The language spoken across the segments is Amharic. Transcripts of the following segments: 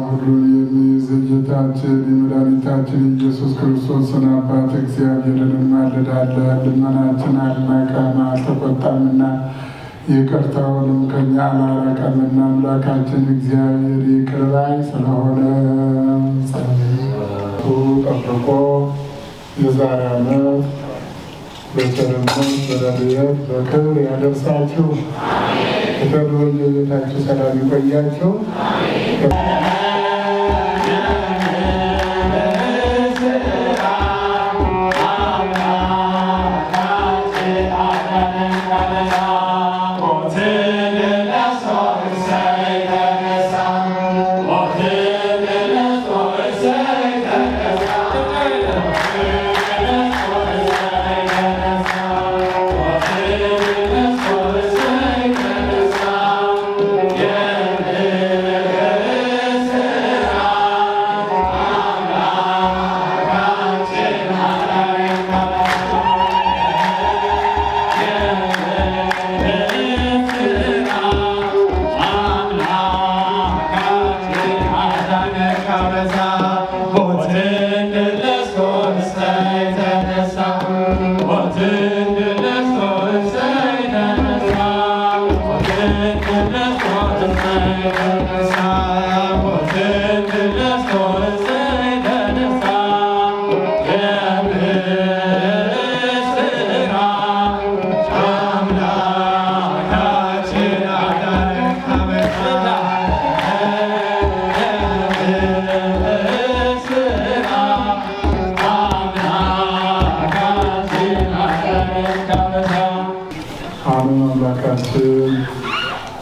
ሁሉ የሚይዝ ጌታችን የመድኃኒታችን ኢየሱስ ክርስቶስን አባት እግዚአብሔርን እንማልዳለን። ልመናችን አልናቀም አልተቆጣምና ይቅርታውንም ከእኛ አላራቀምና አምላካችን እግዚአብሔር ይቅር ባይ ስለሆነ ጠብቆ የዛሬ ዓመት በቸርነት በረድኤት በክብር ያደርሳችሁ። ከተወየ ቤታችሁ ሰላም ይቆያችሁ።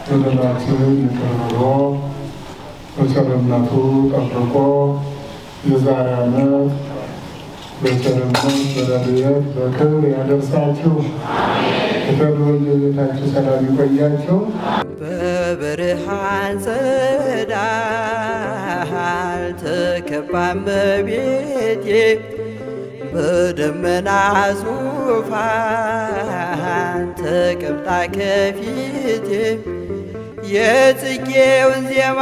በደላችን ይቅር ብሎ በቸርነቱ ጠብቆ የዛሬ ዓመት በቸርነት በረድኤት በክብር ያደርሳችሁ። ከተወየ ቤታችሁ ሰላም ይቆያችሁ። በብርሃን ጸዳል ተከባን በቤቴ በደመና ዙፋን ተቀምጣ ከፊቴ የጽጌውን ዜማ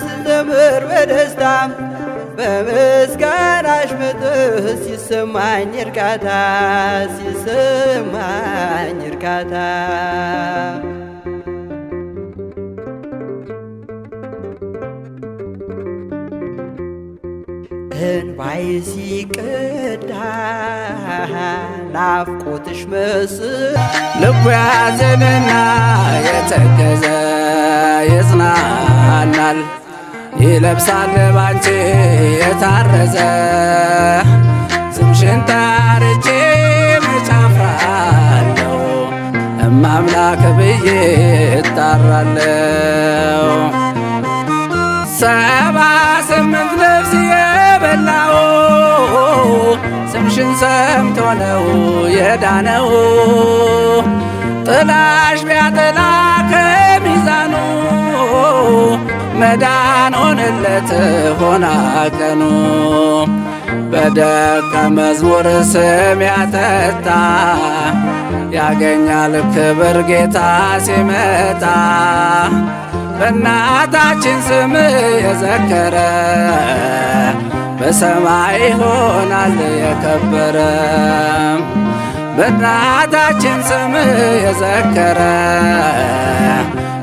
ስዘምር በደስታ በምስጋናሽ መጥህ ሲሰማኝ እርካታ ሲሰማኝ እርካታ እንባይ ሲቀዳ ናፍቆትሽ መስል ልቡ ያዘነና የተከዘ ይጽናናል፣ ይለብሳል ባንቺ የታረዘ ስምሽን ጠርቼ መች አፍራለሁ፣ እማምላክ ብዬ እጠራለሁ። 78 ነፍስ የበላው ስምሽን ሰምቶ ነው የዳነው። ጥላሽ ቢያጠላ ከሚዛኑ መዳን ሆነለት ሆና ቀኑ። በደቀ መዝሙር ስም ያጠጣ ያገኛል ክብር ጌታ ሲመጣ። በእናታችን ስም የዘከረ በሰማይ ይሆናል የከበረ። በእናታችን ስም የዘከረ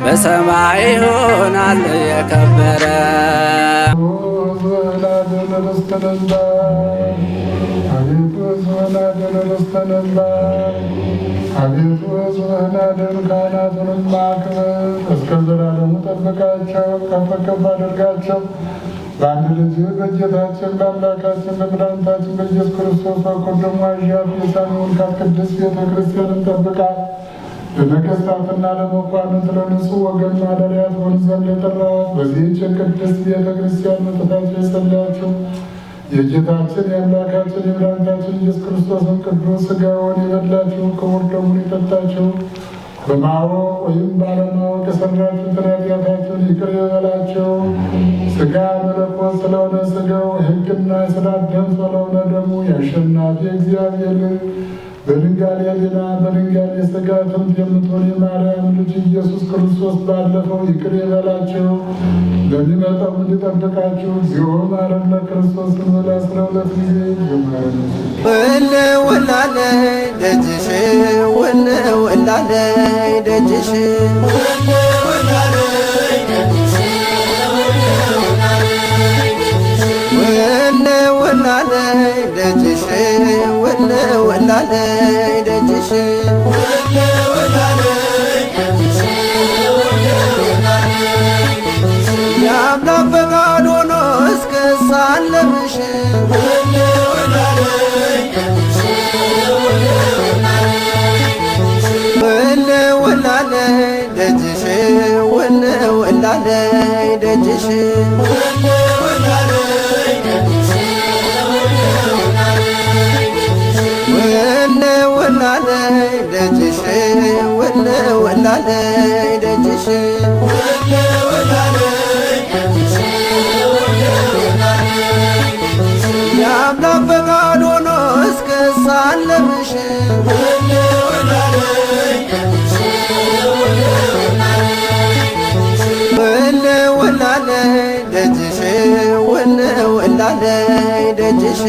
በሰማይ ይሆናል የከበረ። አቤቱ ሕዝብህን አድን፣ ካህናቱንም አክብር፣ እስከ ዘላለሙ ጠብቃቸው፣ ከፍ ከፍ አድርጋቸው። በአንድ ልጅ በጌታችን በአምላካችን በመድኃኒታችን በኢየሱስ ክርስቶስ በኩል ደግሞ አዣት የሳሚውን ቅድስት ቤተ ክርስቲያንን ጠብቃት። ለነገሥታትና ለመኳንንት ለንጹሕ ወገን ማደሪያ ትሆን ዘንድ የጠራሃት በዚህች የቅድስት ቤተ ክርስቲያን መጥታችሁ የጸለያችሁ የጌታችን የአምላካችን የመድኃኒታችን ኢየሱስ ክርስቶስን ቅዱስ ሥጋውን የበላችሁ ክቡር ደሙን የጠጣችሁ በማወቅ ወይም ባለማወቅ የሠራችሁትን ኃጢአታችሁን ይቅር ይበላችሁ። ሥጋ መለኮት ስለሆነ ሥጋው፣ ሕግና የሥርዓት ደም ስለሆነ ደሙ የአሸናፊ እግዚአብሔር በድንጋሌ ሕሊና በድንጋሌ ሥጋ ትምት የምትሆን የማርያም ልጅ ኢየሱስ ክርስቶስ ባለፈው ይቅር ይበላቸው ለሚመጣው እንዲጠብቃችሁ እግዚኦ መሐረነ ክርስቶስ እንበል 12 ጊዜ ወለወላለይ ደጅሽ ወለወላለይ ደጅሽ ወለወላለይ ደጅሽ ወለወላለይ ደጅሽ የአምላክ ፈቃድ ሆኖ እስክሳለምሽ ወለወላለይ ደጅሽ ወለወላለይ ደጅሽ ወለወላለይ ደጅሽ ወለወላለይ ደጅሽ የአምላክ ፈቃድ ሆኖ እስክሳለምሽ ወለወላለይ ደጅሽ ወለወላለይ ደጅሽ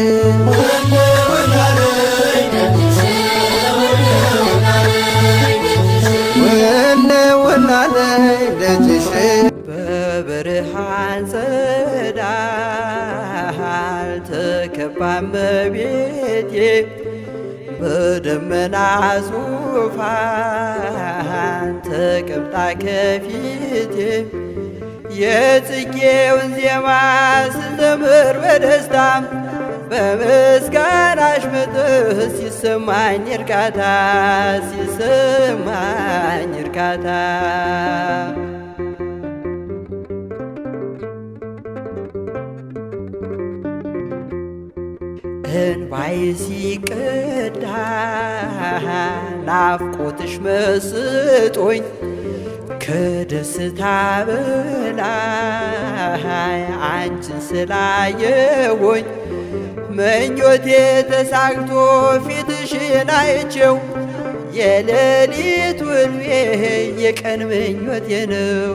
ወለወላለይ ደጅሽ በብርሃን ጸዳል ተከባ እመቤቴ በደመና ዙፋን ተቀምጣ ከፊቴ የጽጌውን ዜማ ስዘምር በደስታ በምስጋናሽ መጥህ ሲሰማኝ እርካታ ሲሰማኝ እርካታ እንባዬ ሲቀዳ ናፍቆትሽ መስጦኝ ከደስታ በላይ አንቺን ስላየሁኝ ምኞቴ ተሳክቶ ፊትሽን አይቼው የሌሊት ውልቤ የቀን ምኞቴ ነው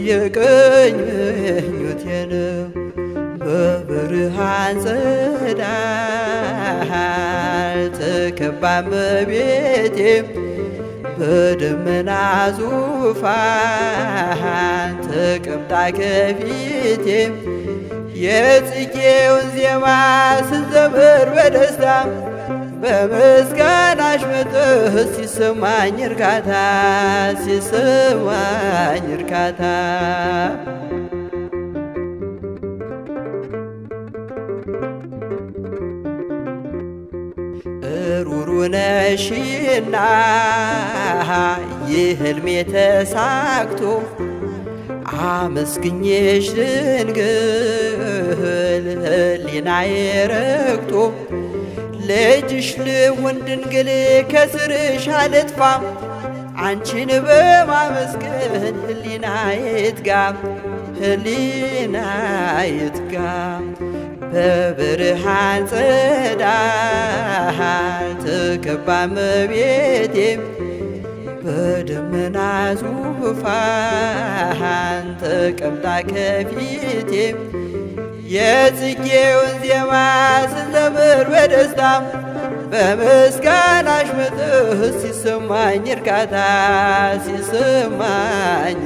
የቀን ምኞቴ ነው። በብርሃን ጸዳል ተከባ እመቤቴ በደመና ዙፋን ተቀምጣ ከፊቴ የጽጌውን ዜማ ስዘምር በደስታ በምስጋናሽ መጥህ ሲሰማኝ እርካታ ሲሰማኝ እርካታ ሩሩ ነሽና የሕልሜ ተሳክቶ አመስግኜሽ ድንግል ሕሊናዬ ረክቶ ልጅሽ ልሁን ድንግል ከስርሽ አልጥፋ አንቺን በማመስገን ሕሊናዬ ይትጋ ሕሊናዬ ይትጋ። በብርሃን ጸዳል ተከባ እመቤቴ በደመና ዙፋን ተቀምጣ ከፊቴ የጽጌውን ዜማ ስዘምር በደስታ በምስጋናሽ መጥህ ሲሰማኝ እርካታ ሲሰማኝ